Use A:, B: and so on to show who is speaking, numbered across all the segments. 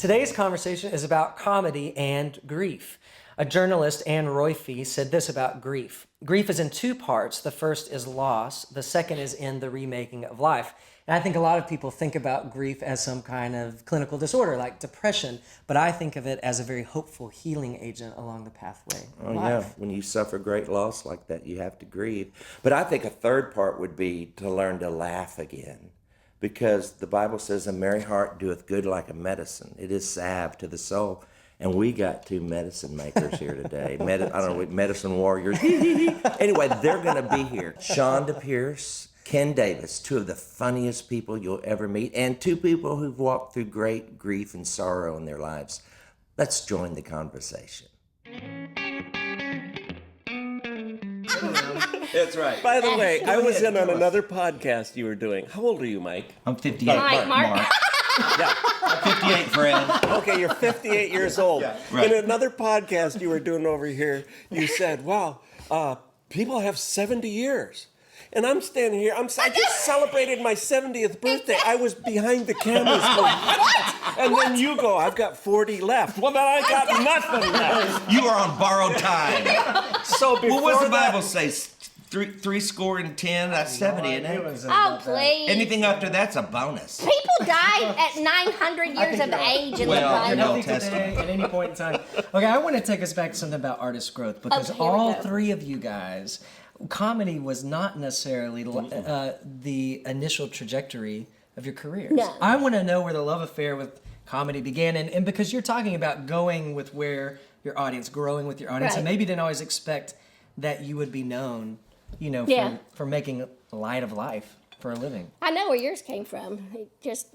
A: Today's conversation is about comedy and grief. A journalist, Anne Royfee, said this about grief. Grief is in two parts. The first is loss. The second is in the remaking of life. And I think a lot of people think about grief as some kind of clinical disorder like depression, but I think of it as a very hopeful healing agent along the pathway of life.
B: Yeah, when you suffer great loss like that, you have to grieve. But I think a third part would be to learn to laugh again, because the Bible says a merry heart doeth good like a medicine. It is salve to the soul. And we got two medicine makers here today. I don't know, medicine warriors. Anyway, they're going to be here. Chonda Pierce, Ken Davis, two of the funniest people you'll ever meet, and two people who've walked through great grief and sorrow in their lives. Let's join the conversation.
C: That's right. By the way, I was in on another podcast you were doing. How old are you, Mike?
D: I'm 58.
E: Mark.
C: Yeah.
D: I'm 58, friend.
C: Okay, you're 58 years old.
D: Yeah, right.
C: In another podcast you were doing over here, you said, wow, people have 70 years. And I'm standing here, I just celebrated my 70th birthday. I was behind the cameras going, and then you go, I've got 40 left. Well, then I got nothing left.
D: You are on borrowed time.
C: So before
D: What does the Bible say? Three score and 10, that's 70, isn't it?
E: Oh, please.
D: Anything after that's a bonus.
E: People died at 900 years of age in the
D: Well,
E: Bible.
D: you know,
A: Nothing today at any point in time. Okay, I want to take us back to something about artist growth, because
E: Okay, here we
A: all
E: go.
A: three of you guys, comedy was not necessarily the initial trajectory of your careers.
E: No.
A: I want to know where the love affair with comedy began, and because you're talking about going with where your audience, growing with your audience, and
E: Right.
A: maybe didn't always expect that you would be known,
E: Yeah.
A: for making light of life for a living.
E: I know where yours came from. It just,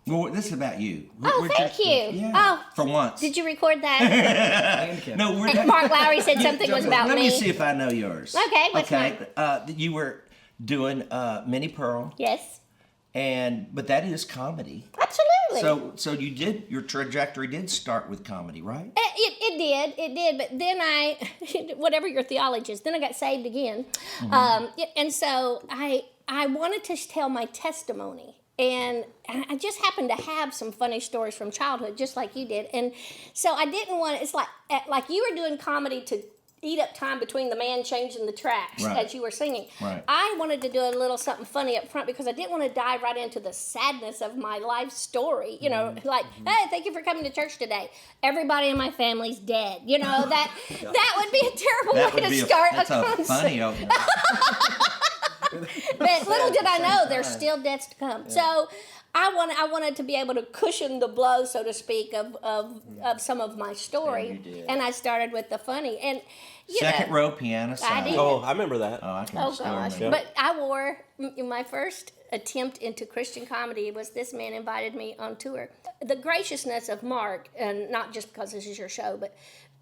D: Well, this is about you.
E: Oh, thank you.
D: Yeah,
E: Oh,
D: for once.
E: Did you record that?
D: No, we're
E: Mark Lowry said something was about
D: Let
E: me.
D: me see if I know yours.
E: Okay, what's mine?
D: You were doing Minnie Pearl,
E: Yes,
D: but that is comedy.
E: absolutely.
D: So your trajectory did start with comedy, right?
E: It did, but then whatever your theology is, then I got saved again. And so I wanted to tell my testimony. And I just happened to have some funny stories from childhood, just like you did. And so I didn't want, it's like you were doing comedy to eat up time between the man changing the tracks
D: Right.
E: as you were singing.
D: Right.
E: I wanted to do a little something funny up front because I didn't want to dive right into the sadness of my life story. Like, hey, thank you for coming to church today. Everybody in my family's dead. That would be a terrible way to start a concert.
D: Funny opening.
E: But little did I know, there's still deaths to come. So I wanted to be able to cushion the blow, so to speak, of some of my story. And I started with the funny. And
D: Second row piano side.
E: did.
C: Oh, I remember that.
D: Oh, I can
E: Oh
D: still
E: gosh!
D: remember.
E: But I wore my first attempt into Christian comedy was this man invited me on tour. The graciousness of Mark, and not just because this is your show, but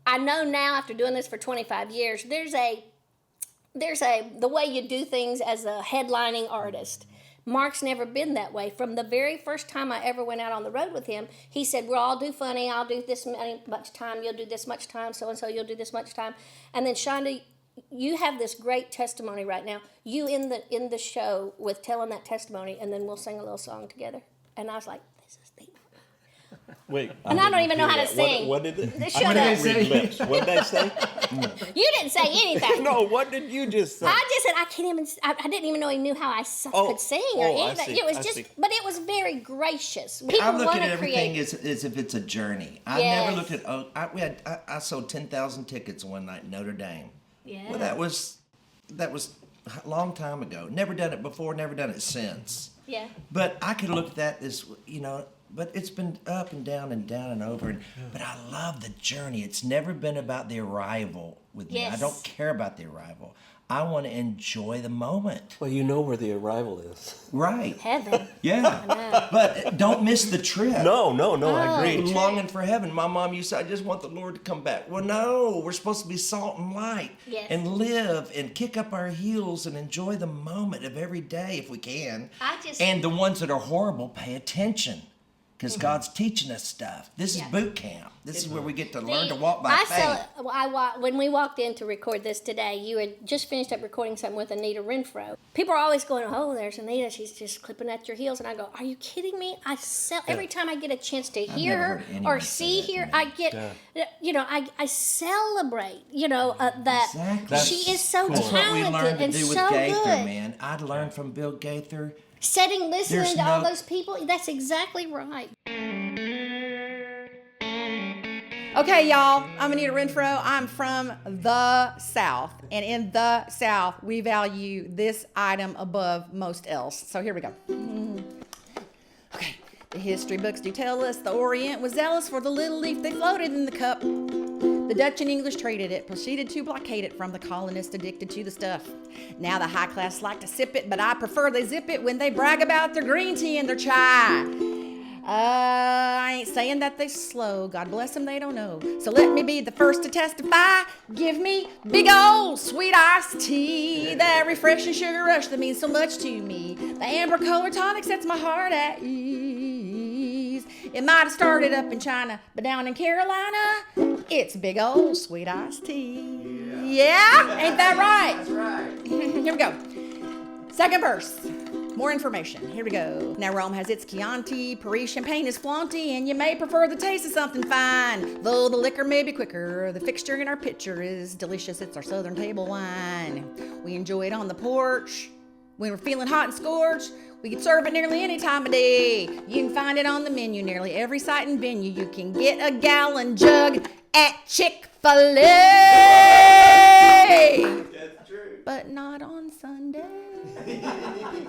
E: I know now after doing this for 25 years, there's the way you do things as a headlining artist. Mark's never been that way. From the very first time I ever went out on the road with him, he said, we'll all do funny, I'll do this much time, you'll do this much time, so-and-so, you'll do this much time. And then, Chonda, you have this great testimony right now. You in the show with telling that testimony, and then we'll sing a little song together. And I was like, this is the...
C: Wait.
E: And I don't even know how to sing.
C: What did it?
E: Shut
C: I
E: up.
C: didn't read lips. What did I say?
E: You didn't say anything.
C: No, what did you just say?
E: I just said I didn't even know he knew how I could sing or
C: I
E: anything.
C: see,
E: It was
C: I
E: just,
C: see.
E: but it was very gracious. People
D: I look
E: want
D: at
E: to
D: everything
E: create.
D: as if it's a journey. I
E: Yes.
D: never looked at. I sold 10,000 tickets one night in Notre Dame.
E: Yeah.
D: Well, that was a long time ago. Never done it before. Never done it since.
E: Yeah.
D: But I could look at that as But it's been up and down and over. But I love the journey. It's never been about the arrival with me.
E: Yes.
D: I don't care about the arrival. I want to enjoy the moment.
C: Well, you know where the arrival is.
D: Right.
E: Heaven.
D: Yeah. But don't miss the trip.
C: No, I agree.
D: I'm longing for heaven. My mom used to say, I just want the Lord to come back. Well, no, we're supposed to be salt and light.
E: Yes.
D: And live and kick up our heels and enjoy the moment of every day if we can.
E: I just-
D: And the ones that are horrible, pay attention. because God's teaching us stuff. This is boot camp. This is where we get to learn to walk by
E: I
D: faith.
E: when we walked in to record this today, you had just finished up recording something with ANITA RENFROE. People are always going, "Oh, there's ANITA. She's just clipping at your heels." And I go, "Are you kidding me? Every time I get a chance to hear
D: never
E: her
D: heard anyone
E: or
D: say
E: see
D: that to
E: her,
D: me.
E: I get, I celebrate, that
D: Exactly.
E: she is so
D: That's what we
E: talented
D: learned to
E: and
D: do with
E: so
D: Gaither,
E: good.
D: man. I'd learned from Bill Gaither.
E: Listening
D: There's
E: to all
D: no-
E: those people, that's exactly right.
F: Okay, y'all, I'm ANITA RENFROE. I'm from the South, and in the South, we value this item above most else. So here we go. Okay, the history books do tell us the Orient was zealous for the little leaf they floated in the cup. The Dutch and English traded it, proceeded to blockade it from the colonists addicted to the stuff. Now the high class like to sip it, but I prefer they zip it when they brag about their green tea and their chai. I ain't saying that they slow. God bless them, they don't know. So let me be the first to testify. Give me big old sweet iced tea. That refreshing sugar rush that means so much to me. The amber color tonic sets my heart at ease. It might have started up in China, but down in Carolina, it's big old sweet iced tea. Yeah? Ain't that right?
D: That's right.
F: Here we go. Second verse. More information. Here we go. Now Rome has its Chianti, Paris champagne is flaunty, and you may prefer the taste of something fine. Though the liquor may be quicker, the fixture in our pitcher is delicious. It's our southern table wine. We enjoy it on the porch. When we're feeling hot and scorched, we can serve it nearly any time of day. You can find it on the menu, nearly every site and venue. You can get a gallon jug at Chick-fil-A.
C: That's true.
F: But not on Sunday.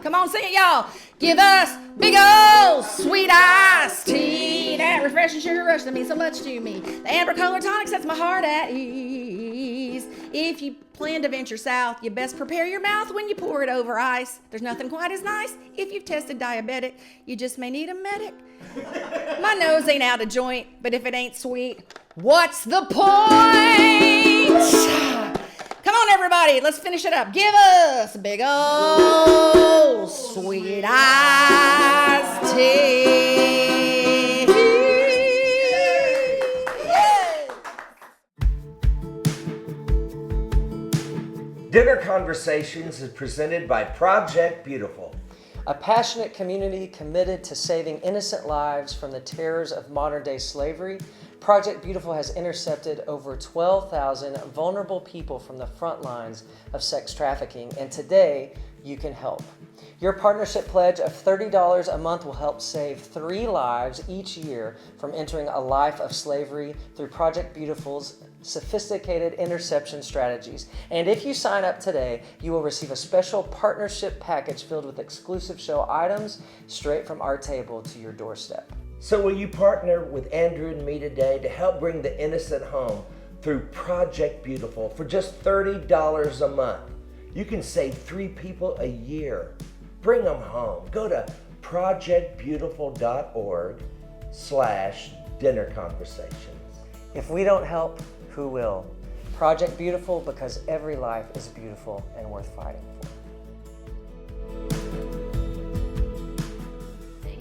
F: Come on, sing it, y'all. Give us big old sweet iced tea. That refreshing sugar rush that means so much to me. The amber color tonic sets my heart at ease. If you plan to venture south, you best prepare your mouth when you pour it over ice. There's nothing quite as nice if you've tested diabetic. You just may need a medic. My nose ain't out of joint, but if it ain't sweet, what's the point? Come on, everybody, let's finish it up. Give us a big old sweet iced tea.
B: Dinner Conversations is presented by Project Beautiful.
A: A passionate community committed to saving innocent lives from the terrors of modern-day slavery, Project Beautiful has intercepted over 12,000 vulnerable people from the front lines of sex trafficking, and today you can help. Your partnership pledge of $30 a month will help save 3 lives each year from entering a life of slavery through Project Beautiful's sophisticated interception strategies. And if you sign up today, you will receive a special partnership package filled with exclusive show items straight from our table to your doorstep.
B: So will you partner with Andrew and me today to help bring the innocent home through Project Beautiful for just $30 a month? You can save 3 people a year. Bring them home. Go to projectbeautiful.org/dinner conversations.
A: If we don't help, who will? Project Beautiful, because every life is beautiful and worth fighting for.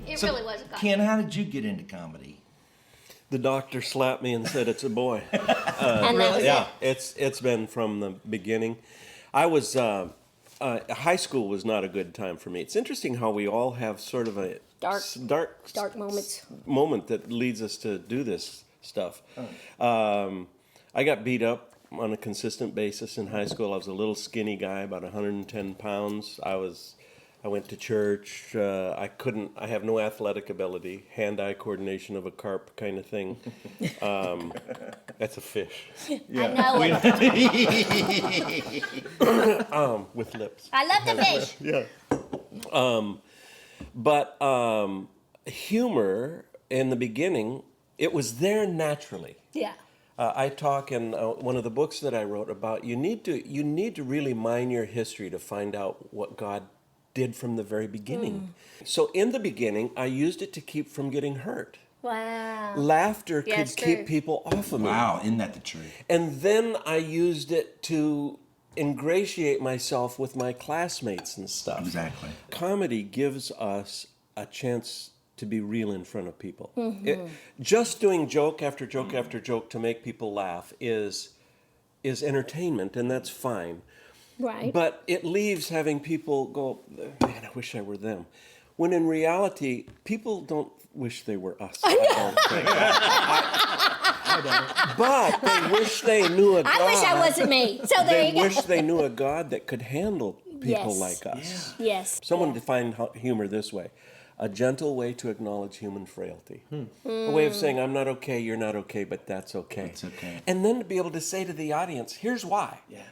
E: It really was a God.
D: Ken, how did you get into comedy?
C: The doctor slapped me and said it's a boy.
E: And that was
C: Yeah,
E: it.
C: it's been from the beginning. I was high school was not a good time for me. It's interesting how we all have sort of a
E: Dark moments.
C: moment that leads us to do this stuff. I got beat up on a consistent basis in high school. I was a little skinny guy, about 110 pounds. I went to church. I have no athletic ability, hand-eye coordination of a carp kind of thing. That's a fish.
E: I know it.
C: With lips.
E: I love the fish.
C: Yeah. But humor in the beginning, it was there naturally.
E: Yeah.
C: I talk in one of the books that I wrote about you need to really mine your history to find out what God did from the very beginning. So in the beginning, I used it to keep from getting hurt.
E: Wow.
C: Laughter
E: Yeah,
C: could
E: it's
C: keep
E: true.
C: people off of me.
D: Wow, isn't that the truth?
C: And then I used it to ingratiate myself with my classmates and stuff.
D: Exactly.
C: Comedy gives us a chance to be real in front of people. Just doing joke after joke after joke to make people laugh is entertainment, and that's fine.
E: Right.
C: But it leaves having people go, man, I wish I were them. When in reality, people don't wish they were us. I don't. But they wish they knew a God.
E: I wish I wasn't me. So there you
C: They
E: go.
C: wish they knew a God that could handle people
E: Yes.
C: like us.
E: Yes.
C: Someone defined humor this way: a gentle way to acknowledge human frailty. A way of saying, I'm not okay, you're not okay, but that's okay.
D: It's okay.
C: And then to be able to say to the audience, here's why.
D: Yeah.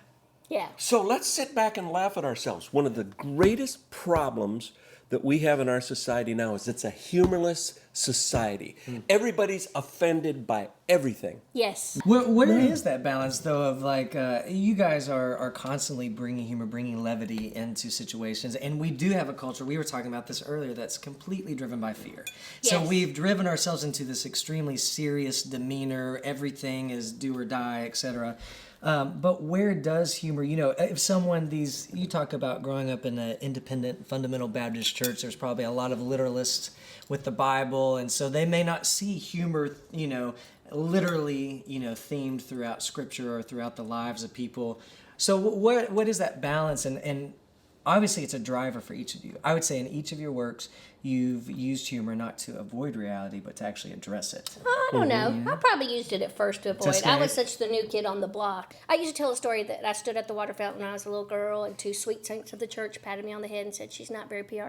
E: Yeah.
C: So let's sit back and laugh at ourselves. One of the greatest problems that we have in our society now is it's a humorless society. Everybody's offended by everything.
E: Yes.
A: Where is that balance, though, of like, you guys are constantly bringing humor, bringing levity into situations, and we do have a culture, we were talking about this earlier, that's completely driven by fear. So
E: Yes.
A: we've driven ourselves into this extremely serious demeanor, everything is do or die, etc. But where does humor, if someone, you talk about growing up in an independent fundamental Baptist church, there's probably a lot of literalists with the Bible, and so they may not see humor, literally, themed throughout Scripture or throughout the lives of people. So what is that balance? And obviously it's a driver for each of you. I would say in each of your works, you've used humor not to avoid reality, but to actually address it.
E: I don't know. I probably used it at first to avoid.
A: That's
E: I
A: okay.
E: was such the new kid on the block. I used to tell a story that I stood at the water fountain when I was a little girl, and two sweet saints of the church patted me on the head and said, "She's not very pretty."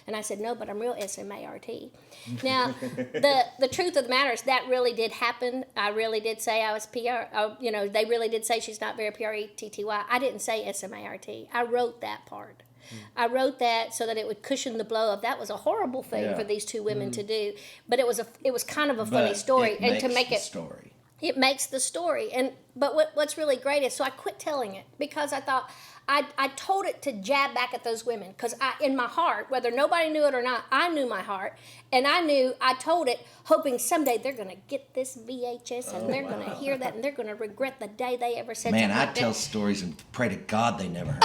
E: And I said, "No, but I'm real SMART." Now, the truth of the matter is that really did happen. I really did say I was they really did say she's not very pretty. I didn't say SMART. I wrote that part. I wrote that so that it would cushion the blow of that was a horrible thing for these two women to do, but it was kind of a funny story, and to make it
D: story.
E: it makes the story. But what's really great is, so I quit telling it because I thought I told it to jab back at those women, because in my heart, whether nobody knew it or not, I knew my heart, and I told it hoping someday they're going to get this VHS and they're going to hear that and they're going to regret the day they ever said
D: Man,
E: something
D: I
E: like
D: tell
E: that.
D: stories and pray to God they never heard.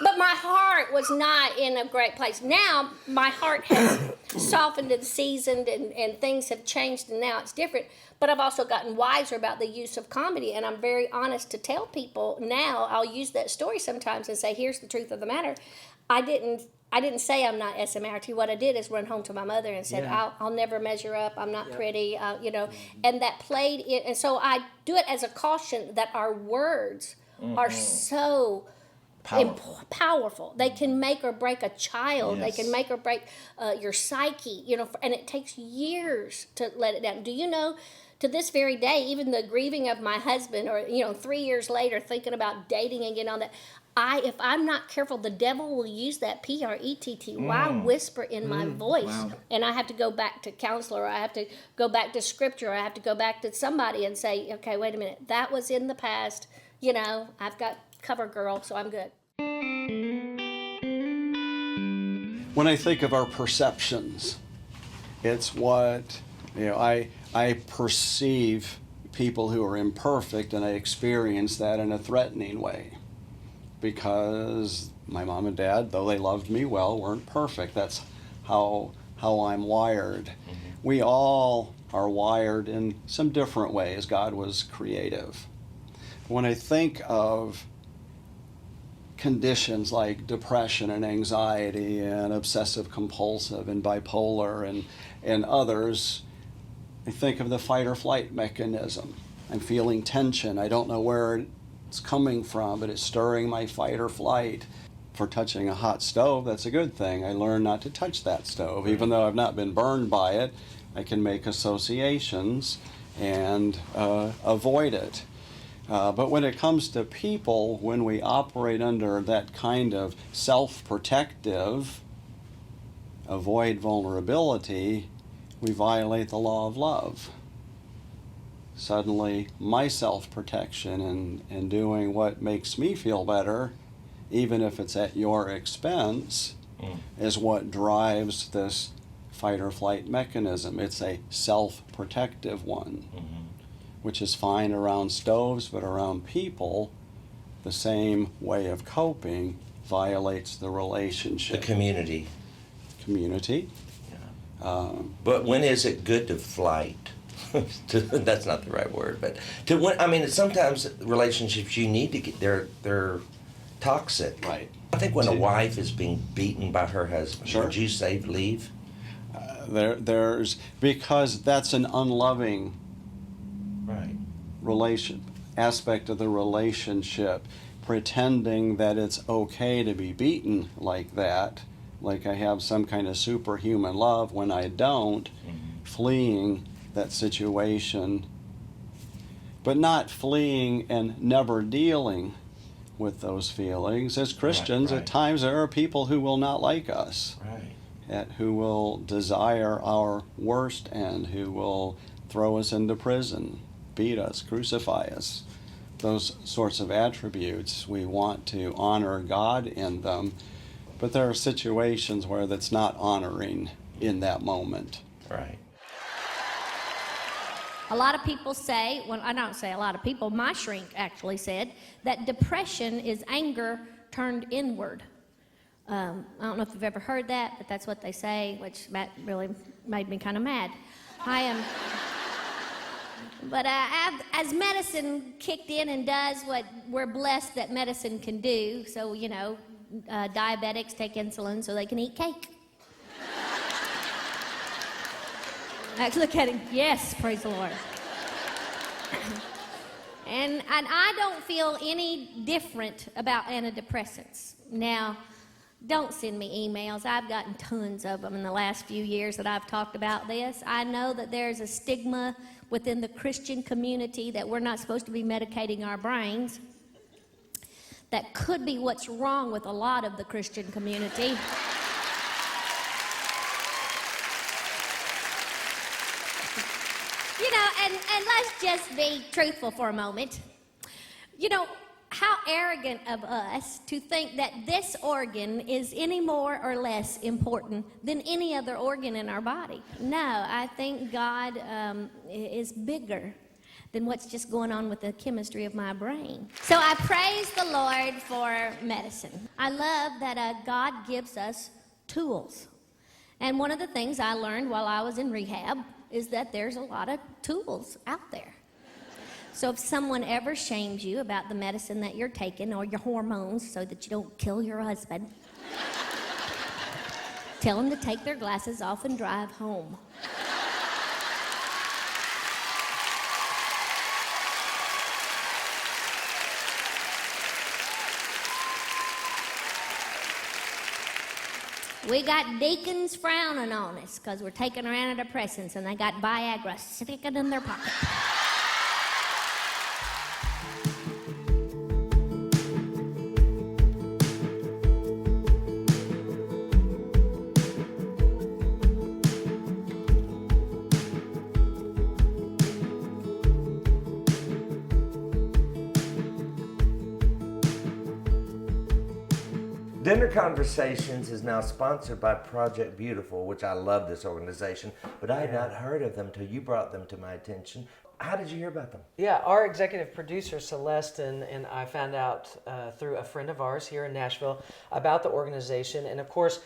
E: But my heart was not in a great place. Now my heart has softened and seasoned, and things have changed, and now it's different. But I've also gotten wiser about the use of comedy, and I'm very honest to tell people now. I'll use that story sometimes and say, here's the truth of the matter. I didn't say I'm not SMART. What I did is run home to my mother and said, I'll never measure up. I'm not pretty, and that played it. And so I do it as a caution that our words are so powerful. They can make or break a child.
D: Yes.
E: They can make or break your psyche, and it takes years to let it down. Do you know, to this very day, even the grieving of my husband, or 3 years later, thinking about dating and getting on that, if I'm not careful, the devil will use that PRETTY whisper in my voice, and I have to go back to counselor, or I have to go back to scripture, or I have to go back to somebody and say, okay, wait a minute, that was in the past. I've got cover girl, so I'm good.
G: When I think of our perceptions, it's what, I perceive people who are imperfect, and I experience that in a threatening way. Because my mom and dad, though they loved me well, weren't perfect. That's how I'm wired. We all are wired in some different ways. God was creative. When I think of conditions like depression and anxiety and obsessive compulsive and bipolar and others, I think of the fight or flight mechanism. I'm feeling tension. I don't know where it's coming from, but it's stirring my fight or flight. For touching a hot stove, that's a good thing. I learned not to touch that stove. Even though I've not been burned by it, I can make associations and avoid it. But when it comes to people, when we operate under that kind of self-protective, avoid vulnerability, we violate the law of love. Suddenly, my self-protection and doing what makes me feel better, even if it's at your expense, is what drives this fight or flight mechanism. It's a self-protective one. Which is fine around stoves, but around people, the same way of coping violates the relationship.
B: The community.
G: community.
B: But when is it good to flight? That's not the right word, but to when, I mean, sometimes relationships you need to get, they're toxic.
G: Right.
B: I think when a wife is being beaten by her husband,
G: Sure.
B: would you say leave?
G: There's because that's an unloving
B: Right.
G: aspect of the relationship, pretending that it's okay to be beaten like that, like I have some kind of superhuman love when I don't, fleeing that situation, but not fleeing and never dealing with those feelings. As Christians,
B: right.
G: at times there are people who will not like us,
B: Right.
G: who will desire our worst end, who will throw us into prison, beat us, crucify us. Those sorts of attributes, we want to honor God in them, but there are situations where that's not honoring in that moment.
B: Right.
E: A lot of people say, well, I don't say a lot of people, my shrink actually said, that depression is anger turned inward. I don't know if you've ever heard that, but that's what they say, which really made me kind of mad. But as medicine kicked in and does what we're blessed that medicine can do, so, diabetics take insulin so they can eat cake. Look at him. Yes, praise the Lord. And I don't feel any different about antidepressants. Now, don't send me emails. I've gotten tons of them in the last few years that I've talked about this. I know that there's a stigma within the Christian community that we're not supposed to be medicating our brains. That could be what's wrong with a lot of the Christian community. And let's just be truthful for a moment. How arrogant of us to think that this organ is any more or less important than any other organ in our body. No, I think God is bigger than what's just going on with the chemistry of my brain. So I praise the Lord for medicine. I love that God gives us tools. And one of the things I learned while I was in rehab is that there's a lot of tools out there. So if someone ever shames you about the medicine that you're taking or your hormones so that you don't kill your husband, tell them to take their glasses off and drive home. We got deacons frowning on us because we're taking our antidepressants and they got Viagra sticking in their pocket.
B: Dinner Conversations is now sponsored by Project Beautiful, which I love this organization, but I had not heard of them until you brought them to my attention. How did you hear about them?
A: Yeah, our executive producer, Celeste, and I found out through a friend of ours here in Nashville about the organization. And of course,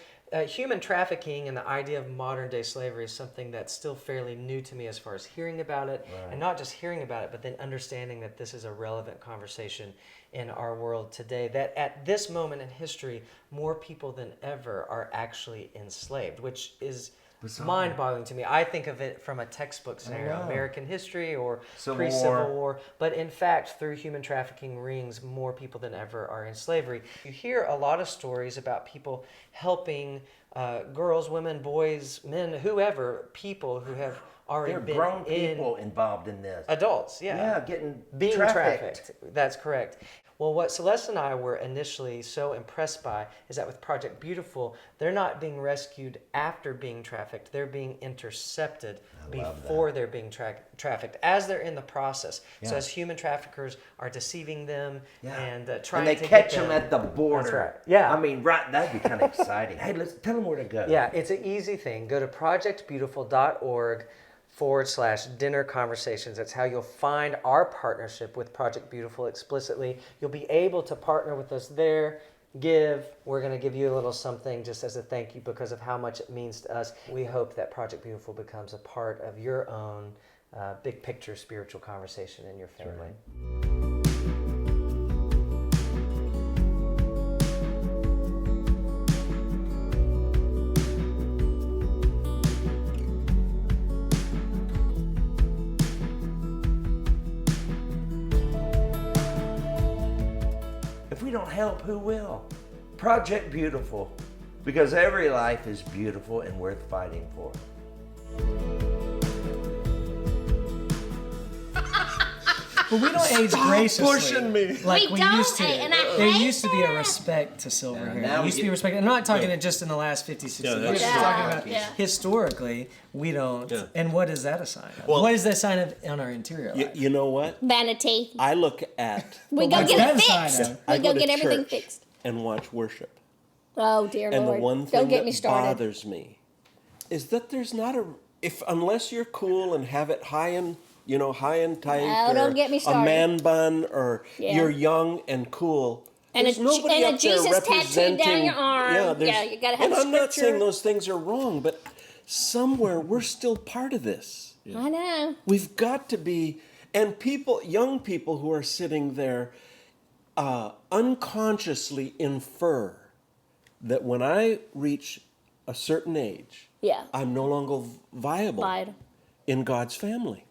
A: human trafficking and the idea of modern day slavery is something that's still fairly new to me as far as hearing about it. Right. And not just hearing about it, but then understanding that this is a relevant conversation in our world today. That at this moment in history, more people than ever are actually enslaved, which is mind-boggling to me. I think of it from a textbook scenario, American history or pre-Civil War. But in fact, through human trafficking rings, more people than ever are in slavery. You hear a lot of stories about people helping girls, women, boys, men, whoever, people who have already been
B: grown people involved in this.
A: Adults,
B: Yeah,
A: being
B: trafficked.
A: That's correct. Well, what Celeste and I were initially so impressed by is that with Project Beautiful, they're not being rescued after being trafficked. They're being intercepted before they're being trafficked, as they're in the process. Yeah. So as human traffickers are deceiving them and trying to
B: catch them at the border.
A: That's right. Yeah.
B: I mean, that'd be kind of exciting. Hey, let's tell them where to go.
A: Yeah, it's an easy thing. Go to projectbeautiful.org/dinner conversations. That's how you'll find our partnership with Project Beautiful explicitly. You'll be able to partner with us there give. We're going to give you a little something just as a thank you because of how much it means to us. We hope that Project Beautiful becomes a part of your own big picture spiritual conversation in your family.
B: If we don't help, who will? Project Beautiful, because every life is beautiful and worth fighting for.
A: But we don't age graciously.
C: pushing me.
A: Like
E: We
A: we
E: don't,
A: used to.
E: and I
A: There
E: hate
A: used to be a
E: that.
A: respect to silver hair.
B: now
A: There
B: we
A: used to be
B: get-
A: respect. I'm not talking just in the last 50, 60
C: Yeah,
A: years.
C: that's
A: I'm
C: true.
A: talking about
E: Yeah.
A: historically, we don't.
C: Yeah.
A: And what is that a sign of?
C: Well-
A: What is that sign of on our interior life?
C: You know what?
E: Vanity.
C: I look at
E: We go
A: what's
E: get
A: that
E: it
A: a sign
E: fixed.
A: of?
C: I
E: We go
C: to
E: get everything
C: church
E: fixed.
C: and watch worship.
E: Oh dear
C: And
E: Lord!
C: the one
E: Don't
C: thing
E: get me
C: that
E: started.
C: bothers me is that there's not unless you're cool and have it high and tight,
E: No,
C: or
E: don't get me
C: a
E: started.
C: man bun, or
E: Yeah.
C: you're young and cool.
E: And
C: There's nobody
E: and a
C: up there
E: Jesus tattooed down
C: representing-
E: your arm.
C: there's-
E: Yeah, you gotta have
C: And I'm not
E: scripture.
C: saying those things are wrong, but somewhere we're still part of this.
E: I know.
C: We've got to be, and young people who are sitting there, unconsciously infer that when I reach a certain age,
E: Yeah.
C: I'm no longer viable
E: Vital.
C: in God's family.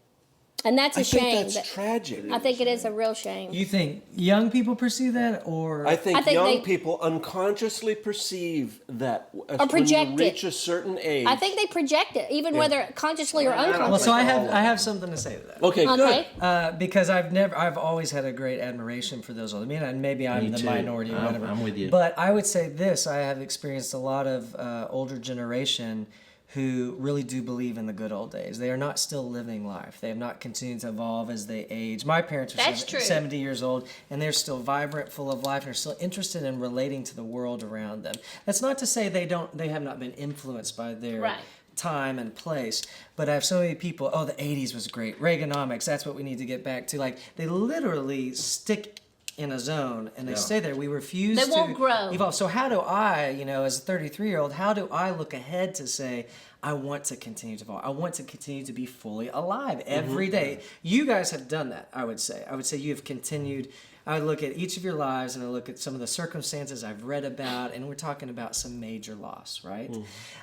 E: And that's a
C: I
E: shame.
C: think that's tragic.
E: I think it is a real shame.
A: You think young people perceive that, or
C: I think
E: think
C: young
E: they-
C: people unconsciously perceive that
E: Or
C: when
E: project
C: you
E: it.
C: reach a certain age.
E: I think they project it, even whether consciously or
A: well,
E: unconsciously.
A: so I have something to say to that.
C: Okay,
E: Okay.
C: good.
A: Because I've always had a great admiration for those older men, and maybe I'm
D: Me
A: the
D: too.
A: minority or whatever.
D: I'm with you.
A: But I would say this: I have experienced a lot of older generation who really do believe in the good old days. They are not still living life. They have not continued to evolve as they age. My parents are
E: That's true.
A: 70 years old, and they're still vibrant, full of life, and are still interested in relating to the world around them. That's not to say they have not been influenced by their
E: Right.
A: time and place. But I have so many people, the 80s was great. Reaganomics, that's what we need to get back to. Like, they literally stick in a zone and they stay there. We refuse
E: They
A: to
E: won't grow.
A: evolve. So how do I, as a 33-year-old, how do I look ahead to say, I want to continue to evolve. I want to continue to be fully alive every day. You guys have done that, I would say. I would say you have continued. I would look at each of your lives and I look at some of the circumstances I've read about, and we're talking about some major loss, right?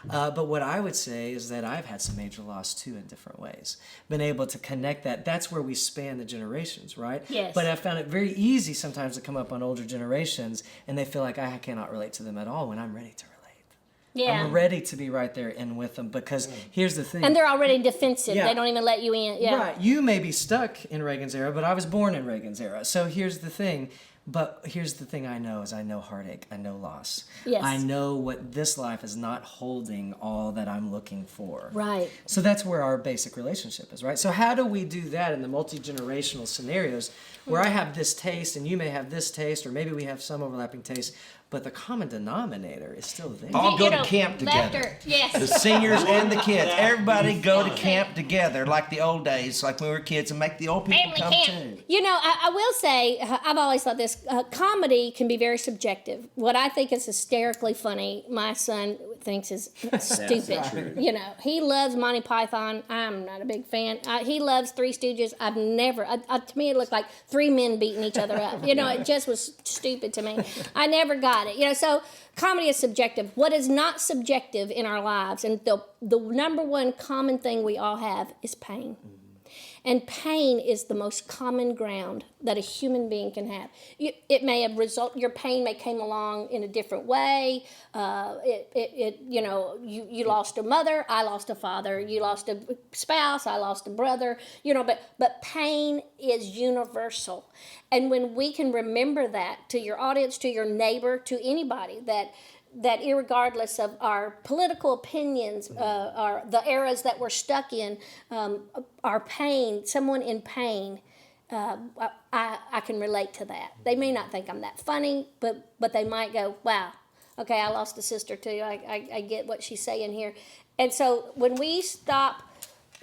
A: But what I would say is that I've had some major loss too in different ways. Been able to connect that. That's where we span the generations, right?
E: Yes.
A: But I found it very easy sometimes to come up on older generations and they feel like I cannot relate to them at all when I'm ready to relate.
E: Yeah.
A: I'm ready to be right there in with them because here's the thing.
E: And they're already defensive.
A: Yeah.
E: They don't even let you in. Yeah.
A: Right. You may be stuck in Reagan's era, but I was born in Reagan's era. So here's the thing. But here's the thing I know is I know heartache. I know loss.
E: Yes.
A: I know what this life is not holding all that I'm looking for.
E: Right.
A: So that's where our basic relationship is, right? So how do we do that in the multi-generational scenarios where I have this taste and you may have this taste, or maybe we have some overlapping tastes, but the common denominator is still there.
D: All go
E: You
D: to
E: know,
D: camp together.
E: laughter, yes.
D: The seniors and the kids. Everybody go to camp together like the old days, like when we were kids, and make the old people
E: Family
D: come
E: camp.
D: too.
E: You know, I will say, I've always thought this, comedy can be very subjective. What I think is hysterically funny, my son thinks is stupid. You know, he loves Monty Python. I'm not a big fan. He loves Three Stooges. I've never, to me it looked like three men beating each other up. You know, it just was stupid to me. I never got it. You know, so comedy is subjective. What is not subjective in our lives, and the number one common thing we all have is pain. And pain is the most common ground that a human being can have. It may have your pain may came along in a different way. You lost a mother, I lost a father. You lost a spouse, I lost a brother. But pain is universal. And when we can remember that to your audience, to your neighbor, to anybody, that irregardless of our political opinions, the eras that we're stuck in, our pain, someone in pain, I can relate to that. They may not think I'm that funny, but they might go, wow, okay, I lost a sister too. I get what she's saying here. And so when we stop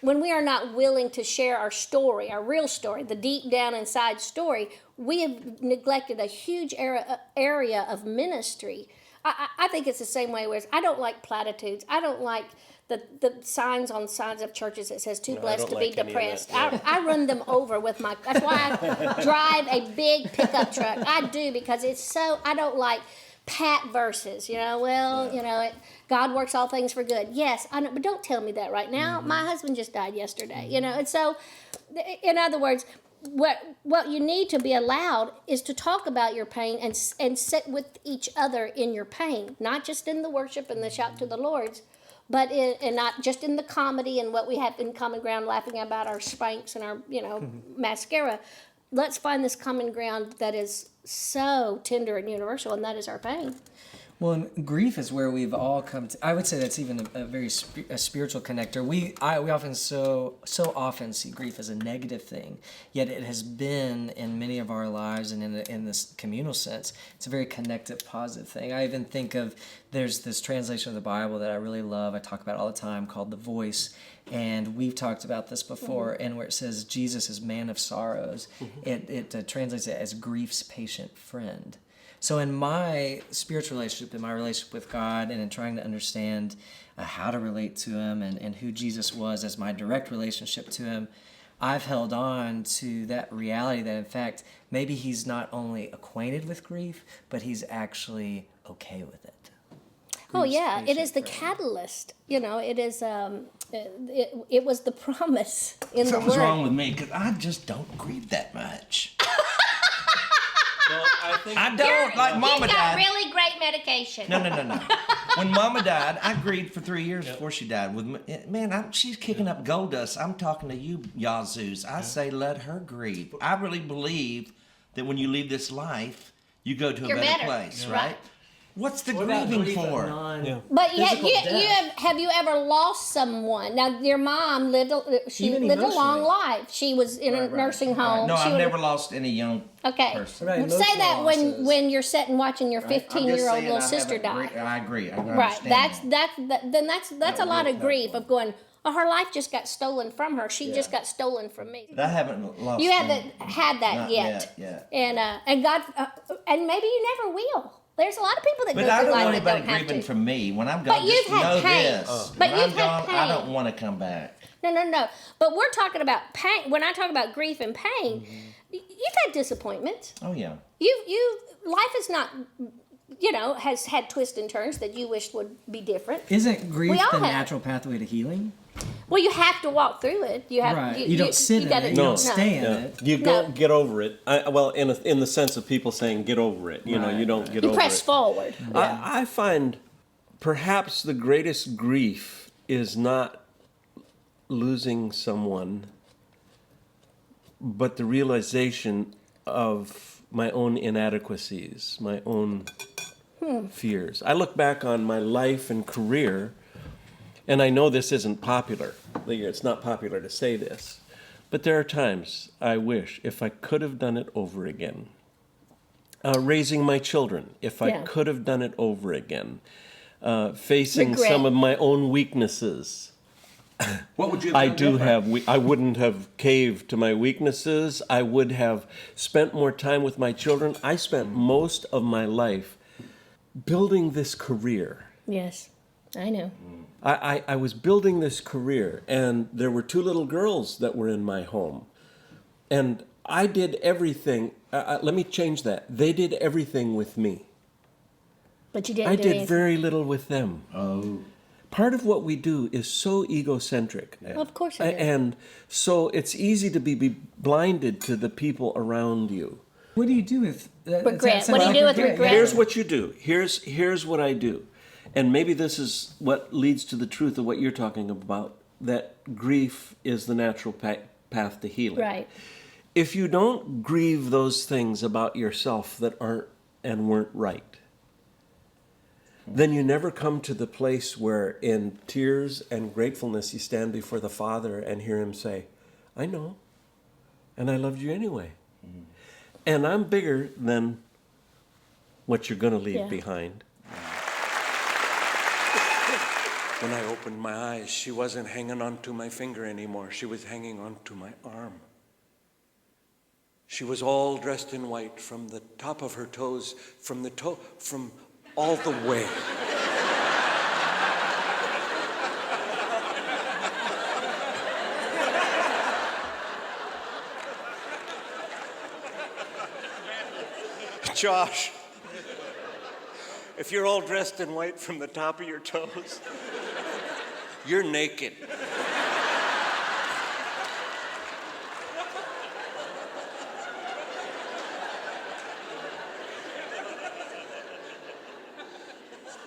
E: when we are not willing to share our story, our real story, the deep down inside story, we have neglected a huge area of ministry. I think it's the same way. Whereas I don't like platitudes. I don't like the signs on signs of churches that says "too blessed to be depressed." I run them over with my. That's why I drive a big pickup truck. I do, because it's so. I don't like pat verses. God works all things for good. Yes, I know, but don't tell me that right now. My husband just died yesterday. And so, in other words, what you need to be allowed is to talk about your pain and sit with each other in your pain, not just in the worship and the shout to the Lord's, but and not just in the comedy and what we have in common ground, laughing about our spanks and our mascara. Let's find this common ground that is so tender and universal, and that is our pain.
A: Well, and grief is where we've all come to. I would say that's even a very spiritual connector. We often so often see grief as a negative thing, yet it has been in many of our lives, and in this communal sense, it's a very connective, positive thing. I even think of, there's this translation of the Bible that I really love. I talk about it all the time, called The Voice. And we've talked about this before, and where it says Jesus is man of sorrows, it translates it as grief's patient friend. So in my spiritual relationship, in my relationship with God, and in trying to understand how to relate to him and who Jesus was as my direct relationship to him, I've held on to that reality that, in fact, maybe he's not only acquainted with grief, but he's actually okay with it.
E: Oh yeah, it is the catalyst. It is. It was the promise in
D: Something's
E: the word.
D: wrong with me, because I just don't grieve that much.
C: Well, I think
D: I don't, like Mama
E: He's got
D: died.
E: really great medication.
D: No. When Mama died, I grieved for 3 years before she died. She's kicking up gold dust. I'm talking to you, Yazoos. I say let her grieve. I really believe that when you leave this life, you go to a
E: You're
D: better
E: better.
D: place,
E: Yeah.
D: right? What's the grieving for?
E: But have you ever lost someone? Now your mom lived a long life. She was in a nursing home.
D: No,
E: She
D: I've
E: was-
D: never lost any young person.
A: Right,
E: Say that
A: emotional
E: when you're sitting watching your
D: I'm just
E: 15-year-old
D: saying
E: little
D: I
E: sister
D: haven't
E: die.
D: I agree. I
E: Right.
D: understand
E: That's a lot of grief of going. Oh, her life just got stolen from her. She just got stolen from me.
D: But I haven't lost.
E: You haven't had that
D: Not
E: yet.
D: yet.
E: And God, and maybe you never will. There's a lot of people that
D: But
E: go
D: I
E: through
D: don't
E: life
D: want
E: that
D: anybody
E: don't have
D: grieving
E: to.
D: from me. When I'm
E: But
D: gone,
E: you've
D: just
E: had
D: know
E: pain.
D: this.
E: But
D: When
E: you've
D: I'm
E: had
D: gone, I
E: pain.
D: don't want to come back.
E: No. But we're talking about pain. When I talk about grief and pain, you've had disappointments.
D: Oh yeah.
E: Life is not, has had twists and turns that you wished would be different.
A: Isn't grief
E: We all
A: the
E: have.
A: natural pathway to healing?
E: Well, you have to walk through it. You have.
A: Right. You don't sit in
E: gotta-
A: it. You don't stay in it.
C: you don't get over it. In the sense of people saying get over it. You don't get
E: You
C: over
E: press
C: it.
E: forward.
C: I find perhaps the greatest grief is not losing someone, but the realization of my own inadequacies, my own fears. I look back on my life and career, and I know this isn't popular. It's not popular to say this, but there are times I wish if I could have done it over again. Raising my children, if I could have done it over again. Facing
E: Regret.
C: some of my own weaknesses.
D: What would you?
C: I do have. I wouldn't have caved to my weaknesses. I would have spent more time with my children. I spent most of my life building this career.
E: Yes, I know.
C: I was building this career, and there were 2 little girls that were in my home, and I did everything. Let me change that. They did everything with me.
E: But you didn't.
C: I
E: do
C: did
E: anything.
C: very little with them. Oh. Part of what we do is so egocentric.
E: Well, of course it is.
C: And so it's easy to be blinded to the people around you.
A: What do you do with
E: Regret. What do you do with regret?
C: Here's what you do. Here's what I do. And maybe this is what leads to the truth of what you're talking about, that grief is the natural path to healing.
E: Right.
C: If you don't grieve those things about yourself that aren't and weren't right, then you never come to the place where in tears and gratefulness you stand before the Father and hear him say, I know, and I loved you anyway. Mm-hmm. And I'm bigger than what you're going to leave behind. When I opened my eyes, she wasn't hanging onto my finger anymore. She was hanging onto my arm. She was all dressed in white from the top of her toes, from all the way. Josh, if you're all dressed in white from the top of your toes, you're naked.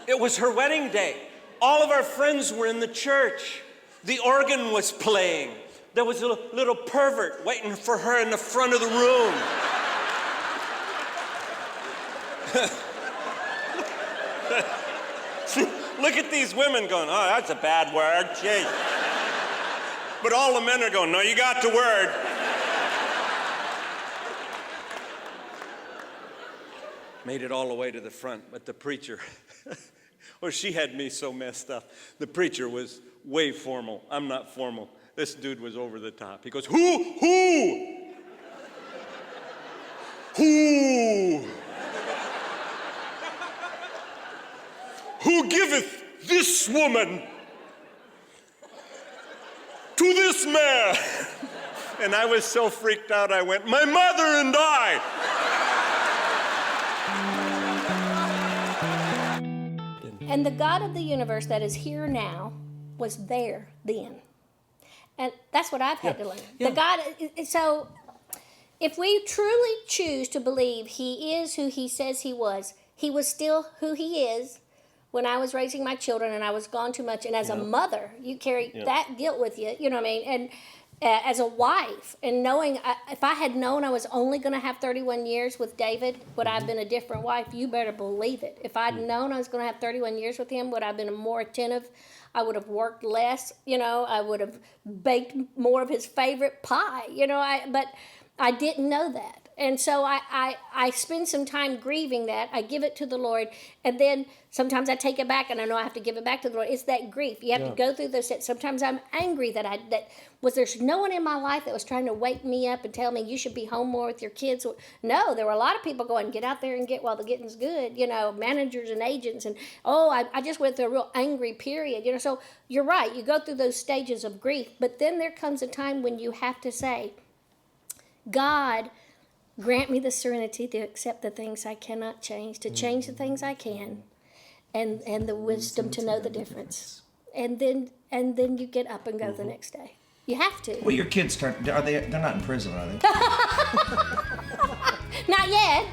C: It was her wedding day. All of our friends were in the church. The organ was playing. There was a little pervert waiting for her in the front of the room. Look at these women going, oh, that's a bad word, gee. But all the men are going, no, you got the word. Made it all the way to the front, but the preacher, well, she had me so messed up. The preacher was way formal. I'm not formal. This dude was over the top. He goes, Who giveth this woman to this man? And I was so freaked out, I went, my mother and I.
E: And the God of the universe that is here now was there then. And that's what I've had to learn. The God, so if we truly choose to believe he is who he says he was still who he is when I was raising my children and I was gone too much. And as a mother, you carry that guilt with you, you know what I mean? And as a wife, and knowing, if I had known I was only going to have 31 years with David, would I have been a different wife? You better believe it. If I'd known I was going to have 31 years with him, would I have been more attentive? I would have worked less, I would have baked more of his favorite pie, but I didn't know that. And so I spend some time grieving that. I give it to the Lord, and then sometimes I take it back, and I know I have to give it back to the Lord. It's that grief. You have to go through those steps. Sometimes I'm angry there's no one in my life that was trying to wake me up and tell me you should be home more with your kids. No, there were a lot of people going, get out there and get while the getting's good, managers and agents. And, I just went through a real angry period, So you're right. You go through those stages of grief, but then there comes a time when you have to say, God, grant me the serenity to accept the things I cannot change, to change the things I can, and the wisdom to know the difference. And then you get up and go the next day. You have to.
D: Well, your kids they're not in prison, are they?
E: Not yet.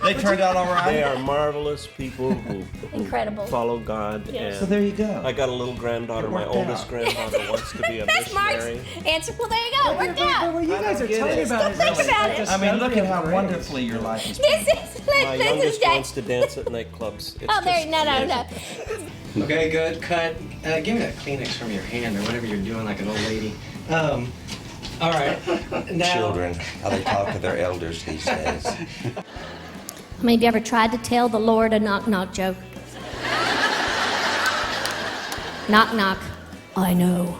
D: They turned out all right?
C: They are marvelous people who
E: Incredible.
C: Follow God.
E: Yes.
C: And
D: So there you go.
C: I got a little granddaughter. My oldest granddaughter wants to be a
E: That's Mark's
C: missionary.
E: answer. Well, there you go. Worked out.
A: Well, you guys are
D: get
A: telling
D: it.
A: about
E: Think about it.
D: I mean, look at how wonderfully your life is.
E: This
C: My
E: is
C: youngest
E: Dave.
C: wants to dance at nightclubs. It's
E: Oh, there.
C: just
E: No.
C: amazing.
H: Okay, good. Cut. Give me that Kleenex from your hand or whatever you're doing like an old lady. All right. Now,
B: Children, how they talk to their elders these days.
E: How many of you ever tried to tell the Lord a knock-knock joke? Knock, knock. I know.